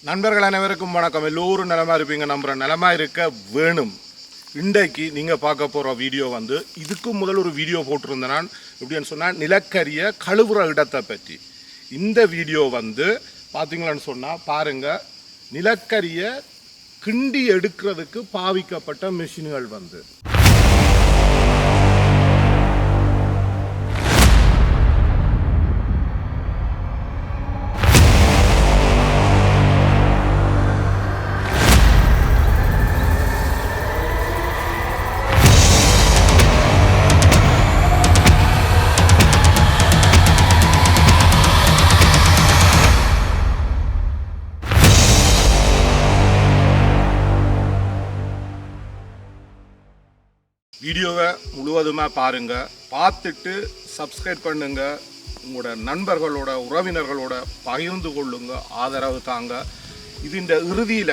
நண்பர்கள் அனைவருக்கும் வணக்கம். எல்லோரும் நலமாக இருப்பீங்க நம்புகிறேன். நலமாக இருக்க வேணும். இன்றைக்கு நீங்கள் பார்க்க போகிற வீடியோ இதுக்கு முதல் ஒரு வீடியோ போட்டிருந்தேன் நான். எப்படின்னு சொன்னால் நிலக்கரியை கழுவுற இடத்தை பற்றி. இந்த வீடியோ பார்த்தீங்களான்னு சொன்னால் பாருங்கள், நிலக்கரியை கிண்டி எடுக்கிறதுக்கு பாவிக்கப்பட்ட மிஷின்கள் வீடியோவை முழுவதுமாக பாருங்கள். பார்த்துட்டு சப்ஸ்கிரைப் பண்ணுங்கள். உங்களோட நண்பர்களோட உறவினர்களோட பகிர்ந்து கொள்ளுங்க, ஆதரவு தாங்க. இது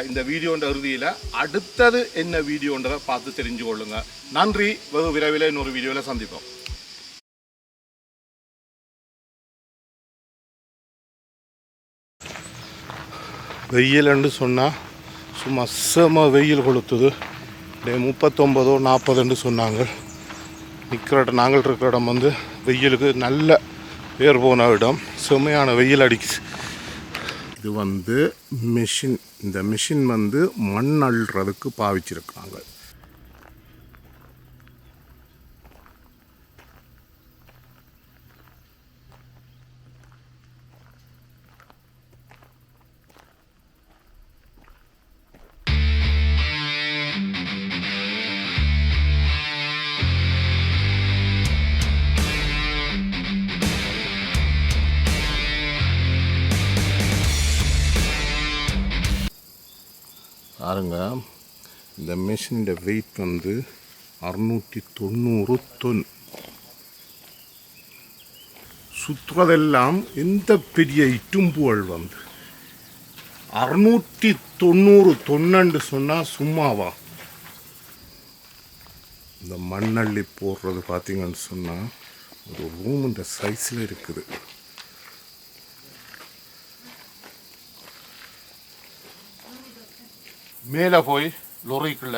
இந்த வீடியோன்ற இறுதியில் அடுத்தது என்ன வீடியோன்றதை பார்த்து தெரிஞ்சு கொள்ளுங்க. நன்றி. வெகு விரைவில் இன்னொரு வீடியோவில் சந்திப்போம். வெயில்னு சொன்னால் சும்மா செம வெயில் கொளுத்துது. 39 40 சொன்னாங்க. நாங்கள் இருக்கிற இடம் வெயிலுக்கு நல்ல பேர் போன இடம். செமையான வெயில் அடிக்குது. இது மிஷின். இந்த மிஷின் மண் அள்ளுறதுக்கு பாவிச்சிருக்காங்க. பாருங்க, இந்த மிஷின் வெயிட் 690 தொன். சுற்றுறதெல்லாம் எந்த பெரிய இட்டும்புகள் 690 தொன்னு சொன்னால் சும்மாவா? இந்த மண்ணள்ளி போடுறது பார்த்தீங்கன்னு சொன்னால் ஒரு ரூம் இந்த சைஸில் இருக்குது. மேலே போய் லொரிக்குள்ள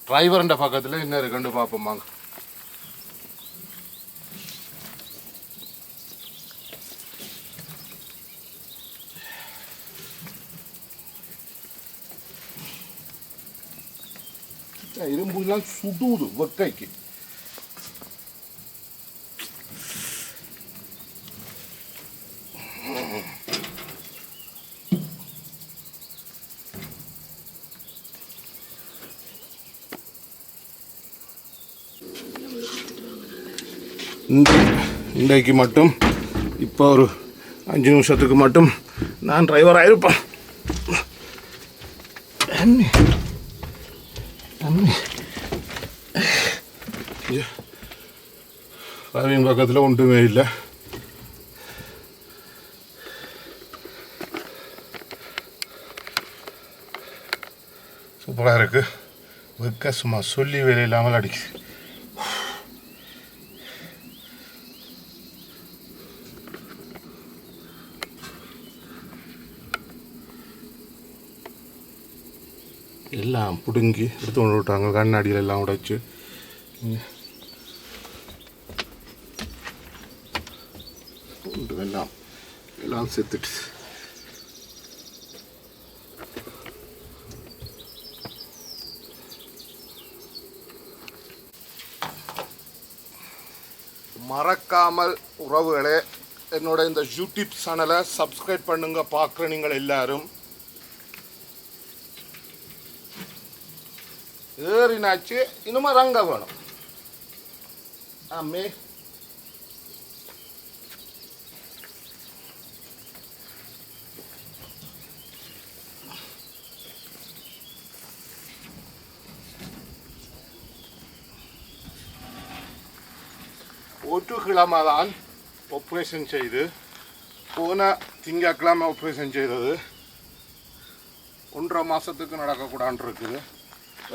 டிரைவர்ன்ற பக்கத்தில் என்ன இருக்குன்னு பார்ப்போமாங்க. இரும்புலாம் சுடுது வெக்கைக்கு. இன்றைக்கு மட்டும் இப்போ ஒரு 5 நிமிஷத்துக்கு மட்டும் நான் டிரைவராக இருப்பேன். ரவீன் பக்கத்தில் ஒன்றுமே இல்லை. சூப்பராக இருக்குது. வெக்க சும்மா சொல்லி வேலை இல்லாமல் அடிக்குது. எல்லாம் பிடுங்கி எடுத்து கொண்டு விட்டாங்க. கண்ணாடியில் எல்லாம் உடைச்சு எல்லாம் செத்துட்டு. மறக்காமல் உறவுகளே, என்னோட இந்த யூடியூப் சேனலை சப்ஸ்கிரைப் பண்ணுங்க. பார்க்குற நீங்கள் எல்லாரும் ஏறினாச்சு. இன்னுமா ரங்க வேணும். ஆமே ஒரு கிழமை தான் ஆப்ரேஷன் செய்து, போன திங்கக்கிழமை ஆப்ரேஷன் செய்தது. 1.5 மாதத்துக்கு நடக்கக்கூடாது இருக்குது.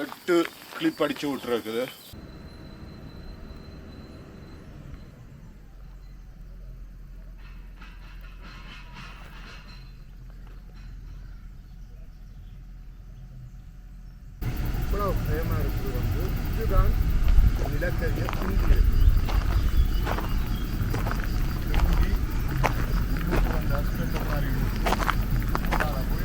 8 கிளிப் அடித்து விட்டுருக்குது. இதுதான் நிலக்கரிய குண்டி குண்டி உள்ளூர் வந்த அஸ்பெக்ட் மாதிரி போய்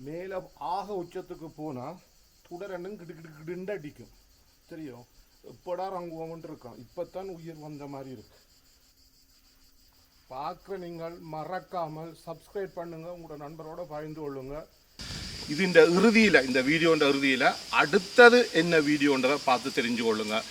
மேலே ஆக உச்சத்துக்கு போனால் தொடரண்டும் கிடுக்கிட்டு அடிக்கும். தெரியும், எப்படா ரங்குவோம்னு இருக்கோம். இப்போத்தான் உயிர் வந்த மாதிரி இருக்கு. பார்க்குற நீங்கள் மறக்காமல் சப்ஸ்கிரைப் பண்ணுங்க, உங்களோட நண்பரோட பகிர்ந்து கொள்ளுங்க. இது இந்த இறுதியில், இந்த வீடியோன்ற இறுதியில் அடுத்தது என்ன வீடியோன்றதை பார்த்து தெரிஞ்சு கொள்ளுங்க.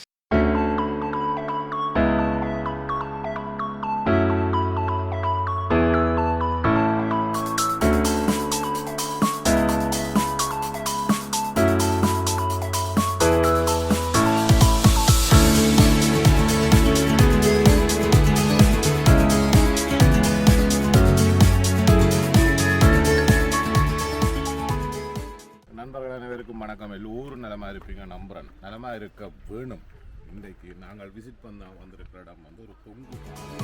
நண்பர்கள் அனைவருக்கும் வணக்கம். எல்லோரும் நலமாக இருப்பீங்க நம்புறேன். நலமாக இருக்க வேணும். இன்றைக்கு நாங்கள் விசிட் பண்ண வந்திருக்கிற இடம் வந்து ஒரு தொங்கு பாலம்.